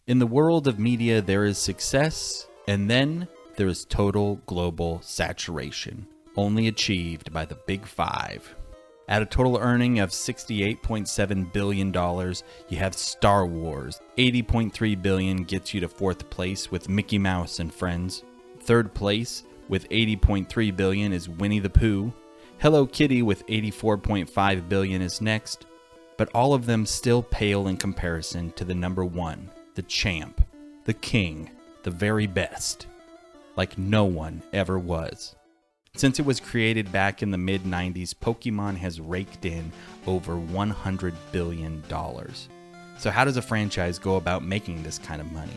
In the world of media, there is success, and then there is total global saturation, only achieved by the Big Five. At a total earning of $68.7 billion, you have Star Wars. $80.3 billion gets you to fourth place with Mickey Mouse and Friends. Third place with $80.3 billion is Winnie the Pooh. Hello Kitty with $84.5 billion is next. But all of them still pale in comparison to the number one, the champ, the king, the very best. Like no one ever was. Since it was created back in the mid-90s, Pokémon has raked in over $100 billion. So how does a franchise go about making this kind of money?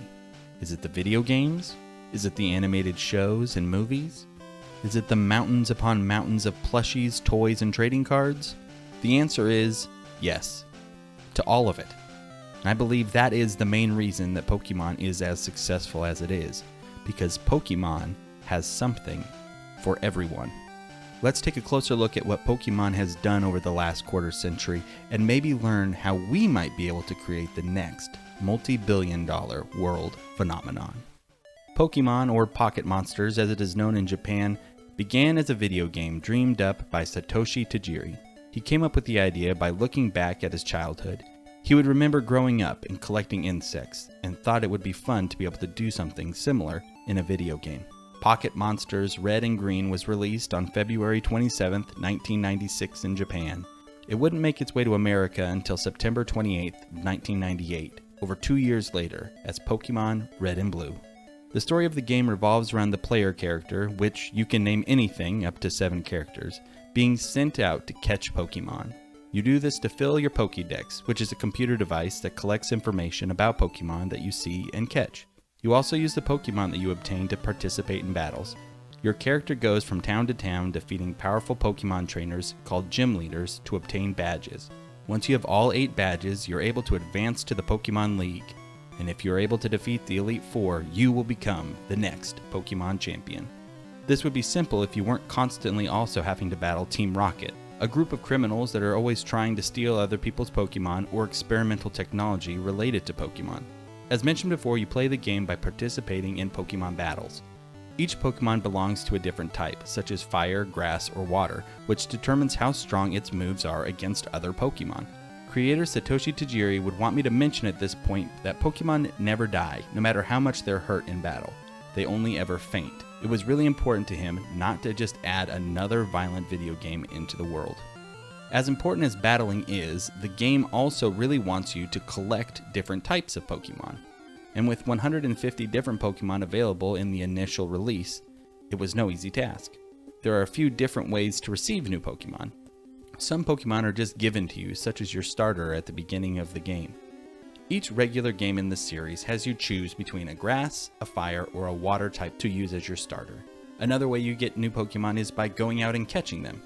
Is it the video games? Is it the animated shows and movies? Is it the mountains upon mountains of plushies, toys, and trading cards? The answer is yes, to all of it. And I believe that is the main reason that Pokémon is as successful as it is, because Pokémon has something for everyone. Let's take a closer look at what Pokémon has done over the last quarter century and maybe learn how we might be able to create the next multi-billion-dollar world phenomenon. Pokémon, or Pocket Monsters as it is known in Japan, began as a video game dreamed up by Satoshi Tajiri. He came up with the idea by looking back at his childhood. He would remember growing up and collecting insects and thought it would be fun to be able to do something similar in a video game. Pocket Monsters Red and Green was released on February 27, 1996 in Japan. It wouldn't make its way to America until September 28, 1998, over 2 years later, as Pokémon Red and Blue. The story of the game revolves around the player character, which you can name anything up to 7 characters, being sent out to catch Pokémon. You do this to fill your Pokédex, which is a computer device that collects information about Pokémon that you see and catch. You also use the Pokémon that you obtain to participate in battles. Your character goes from town to town defeating powerful Pokémon trainers called gym leaders to obtain badges. Once you have all 8 badges, you're able to advance to the Pokémon League. And if you're able to defeat the Elite Four, you will become the next Pokémon champion. This would be simple if you weren't constantly also having to battle Team Rocket, a group of criminals that are always trying to steal other people's Pokémon or experimental technology related to Pokémon. As mentioned before, you play the game by participating in Pokémon battles. Each Pokémon belongs to a different type, such as fire, grass, or water, which determines how strong its moves are against other Pokémon. Creator Satoshi Tajiri would want me to mention at this point that Pokémon never die, no matter how much they're hurt in battle. They only ever faint. It was really important to him not to just add another violent video game into the world. As important as battling is, the game also really wants you to collect different types of Pokémon. And with 150 different Pokémon available in the initial release, it was no easy task. There are a few different ways to receive new Pokémon. Some Pokémon are just given to you, such as your starter at the beginning of the game. Each regular game in this series has you choose between a grass, a fire, or a water type to use as your starter. Another way you get new Pokémon is by going out and catching them.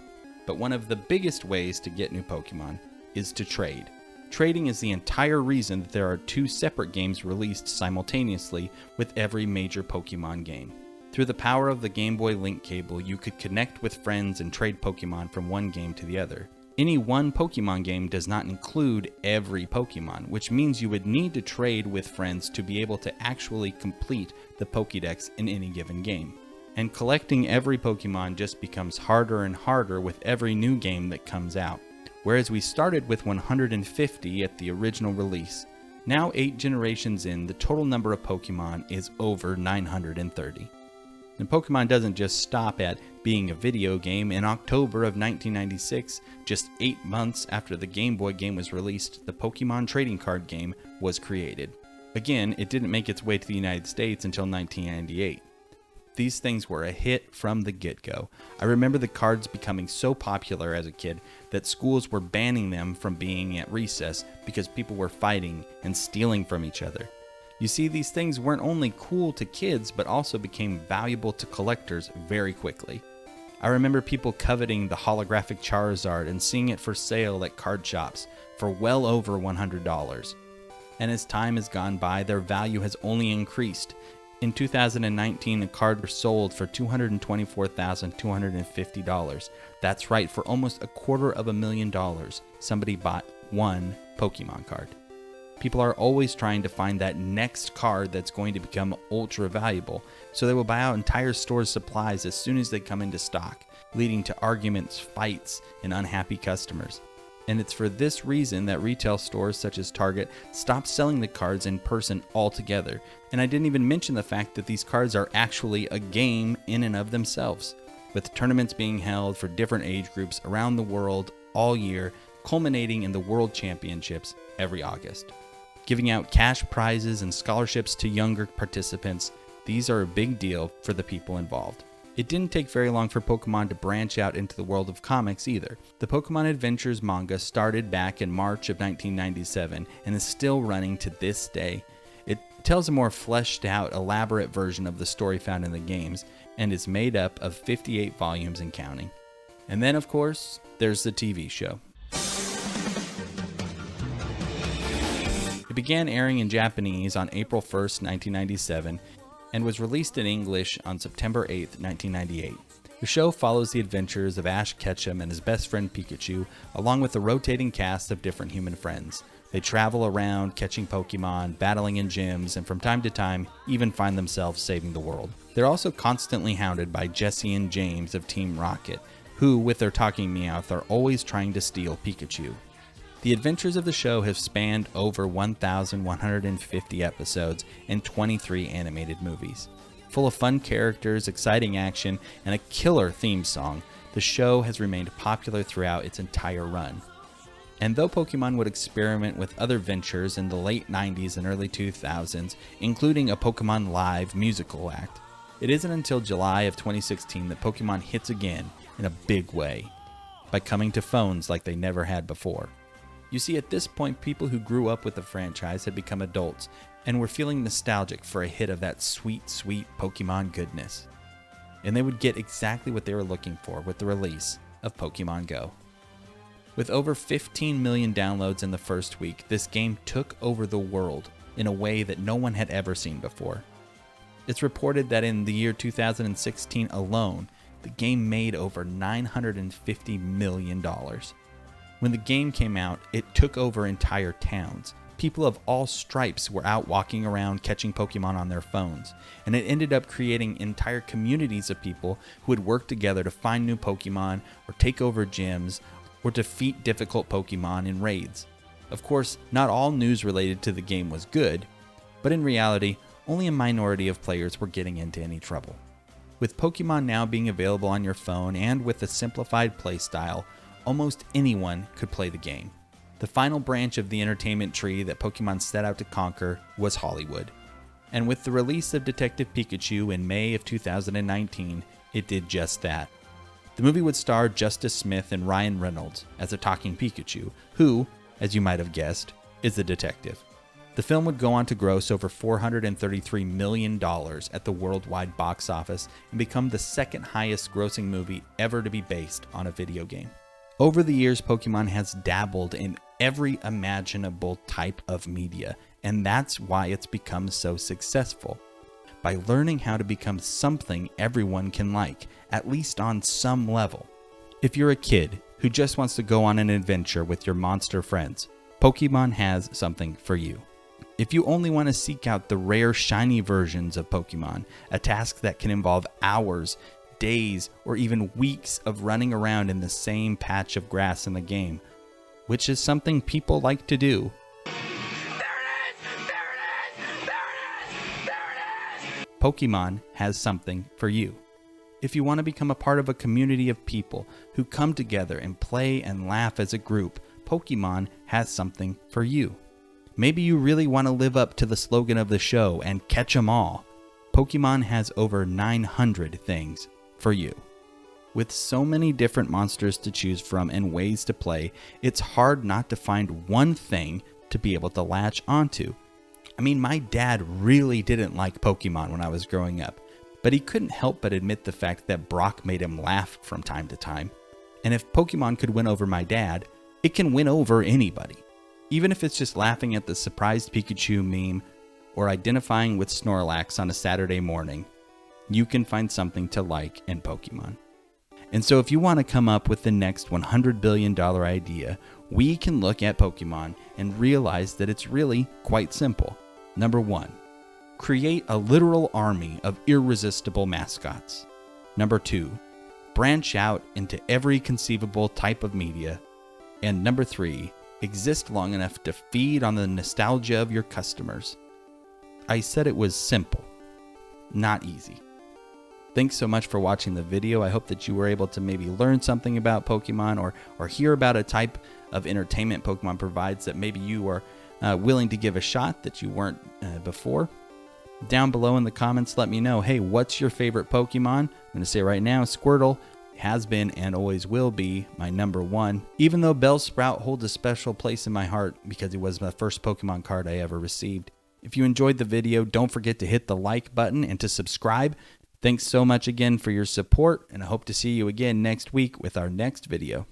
But one of the biggest ways to get new Pokémon is to trade. Trading is the entire reason that there are 2 separate games released simultaneously with every major Pokémon game. Through the power of the Game Boy Link cable, you could connect with friends and trade Pokémon from one game to the other. Any one Pokémon game does not include every Pokémon, which means you would need to trade with friends to be able to actually complete the Pokédex in any given game. And collecting every Pokémon just becomes harder and harder with every new game that comes out. Whereas we started with 150 at the original release, now 8 generations in, the total number of Pokémon is over 930. And Pokémon doesn't just stop at being a video game. In October of 1996, just 8 months after the Game Boy game was released, the Pokémon trading card game was created. Again, it didn't make its way to the United States until 1998. These things were a hit from the get-go. I remember the cards becoming so popular as a kid that schools were banning them from being at recess because people were fighting and stealing from each other. You see, these things weren't only cool to kids, but also became valuable to collectors very quickly. I remember people coveting the holographic Charizard and seeing it for sale at card shops for well over $100. And as time has gone by, their value has only increased. In 2019, a card was sold for $224,250. That's right, for almost $250,000, somebody bought one Pokemon card. People are always trying to find that next card that's going to become ultra valuable, so they will buy out entire stores' supplies as soon as they come into stock, leading to arguments, fights, and unhappy customers. And it's for this reason that retail stores such as Target stopped selling the cards in person altogether. And I didn't even mention the fact that these cards are actually a game in and of themselves, with tournaments being held for different age groups around the world all year, culminating in the World Championships every August. Giving out cash prizes and scholarships to younger participants, these are a big deal for the people involved. It didn't take very long for Pokemon to branch out into the world of comics either. The Pokemon Adventures manga started back in March of 1997 and is still running to this day. It tells a more fleshed out, elaborate version of the story found in the games and is made up of 58 volumes and counting. And then, of course, there's the TV show. It began airing in Japanese on April 1st, 1997, and was released in English on September 8th, 1998. The show follows the adventures of Ash Ketchum and his best friend Pikachu, along with a rotating cast of different human friends. They travel around, catching Pokemon, battling in gyms, and from time to time, even find themselves saving the world. They're also constantly hounded by Jesse and James of Team Rocket, who, with their talking Meowth, are always trying to steal Pikachu. The adventures of the show have spanned over 1,150 episodes and 23 animated movies. Full of fun characters, exciting action, and a killer theme song, the show has remained popular throughout its entire run. And though Pokemon would experiment with other ventures in the late 90s and early 2000s, including a Pokemon Live musical act, it isn't until July of 2016 that Pokemon hits again in a big way, by coming to phones like they never had before. You see, at this point, people who grew up with the franchise had become adults and were feeling nostalgic for a hit of that sweet, sweet Pokemon goodness. And they would get exactly what they were looking for with the release of Pokemon Go. With over 15 million downloads in the first week, this game took over the world in a way that no one had ever seen before. It's reported that in the year 2016 alone, the game made over $950 million. When the game came out, it took over entire towns. People of all stripes were out walking around catching Pokemon on their phones, and it ended up creating entire communities of people who would work together to find new Pokemon, or take over gyms, or defeat difficult Pokemon in raids. Of course, not all news related to the game was good, but in reality, only a minority of players were getting into any trouble. With Pokemon now being available on your phone and with a simplified playstyle, almost anyone could play the game. The final branch of the entertainment tree that Pokemon set out to conquer was Hollywood. And with the release of Detective Pikachu in May of 2019, it did just that. The movie would star Justice Smith and Ryan Reynolds as a talking Pikachu, who, as you might have guessed, is a detective. The film would go on to gross over $433 million at the worldwide box office and become the second highest grossing movie ever to be based on a video game. Over the years, Pokemon has dabbled in every imaginable type of media, and that's why it's become so successful. By learning how to become something everyone can like, at least on some level. If you're a kid who just wants to go on an adventure with your monster friends, Pokemon has something for you. If you only want to seek out the rare shiny versions of Pokemon, a task that can involve hours, days, or even weeks of running around in the same patch of grass in the game, which is something people like to do. Pokemon has something for you. If you want to become a part of a community of people who come together and play and laugh as a group, Pokemon has something for you. Maybe you really want to live up to the slogan of the show and catch 'em all. Pokemon has over 900 things for you. With so many different monsters to choose from and ways to play, it's hard not to find one thing to be able to latch onto. I mean, my dad really didn't like Pokemon when I was growing up, but he couldn't help but admit the fact that Brock made him laugh from time to time. And if Pokemon could win over my dad, it can win over anybody. Even if it's just laughing at the surprised Pikachu meme or identifying with Snorlax on a Saturday morning, you can find something to like in Pokemon. And so if you want to come up with the next $100 billion idea, we can look at Pokemon and realize that it's really quite simple. Number 1, create a literal army of irresistible mascots. Number 2, branch out into every conceivable type of media. And number 3, exist long enough to feed on the nostalgia of your customers. I said it was simple, not easy. Thanks so much for watching the video. I hope that you were able to maybe learn something about Pokemon or hear about a type of entertainment Pokemon provides that maybe you are willing to give a shot that you weren't before. Down below in the comments, let me know, hey, what's your favorite Pokemon? I'm going to say right now, Squirtle has been and always will be my number 1, even though Bellsprout holds a special place in my heart because it was the first Pokemon card I ever received. If you enjoyed the video, don't forget to hit the like button and to subscribe. Thanks so much again for your support, and I hope to see you again next week with our next video.